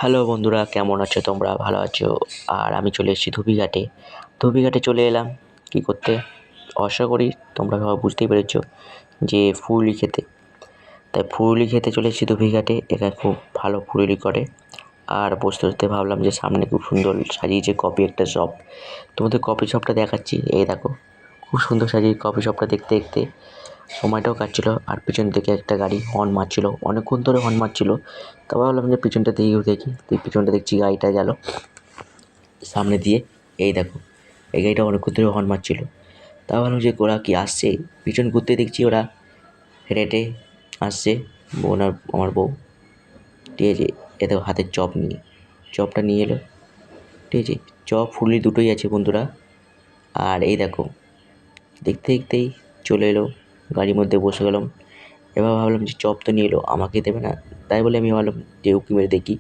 Hello বন্ধুরা, কেমন আছো তোমরা? ভালো আছো? আর আমি চলে এসেছি ধুবিঘাটে। ধুবিঘাটে চলে এলাম কী করতে? আশা করি তোমরা সবাই বুঝতেই পেরেছো যে ফুলুরি খেতে। তাই ফুলুরি খেতে চলে এসেছি ধুবিঘাটে। এখানে খুব ভালো ফুলুরি করে। আর বসতে বসতে ভাবলাম যে সামনে খুব সুন্দর সাজিয়েছে কফি একটা শপ। তোমাদের কফি শপটা দেখাচ্ছি। এই দেখো, খুব সুন্দর সাজিয়ে কফি শপটা দেখতে দেখতে সময়টাও কাটছিল। আর পিছন থেকে একটা গাড়ি হর্ন মারছিল, অনেকক্ষণ ধরে হর্ন মারছিল। তারপর ভাবলাম যে পিছনটা দিয়েও দেখি। পিছনটা দেখছি গাড়িটা গেল সামনে দিয়ে। এই দেখো, এই গাড়িটা অনেকক্ষণ ধরে হর্ন মারছিল। তাও ভাবলাম যে ওরা কি আসছে। পিছন ঘুরতে দেখছি ওরা হেঁটে হেঁটে আসছে, ওনার আমার বউ। ঠিক আছে, এ দেখো হাতের চপ নিয়ে, চপটা নিয়ে এলো। ঠিক আছে, চপ ফুলুরি দুটোই আছে বন্ধুরা। আর এই দেখো, দেখতে দেখতেই চলে এলো, গাড়ির মধ্যে বসে গেলাম। এবার ভাবলাম যে চপ তো নিয়ে এলো, আমাকে দেবে না। তাই বলে আমি ভাবলাম যে উঁকি মেরে দেখি।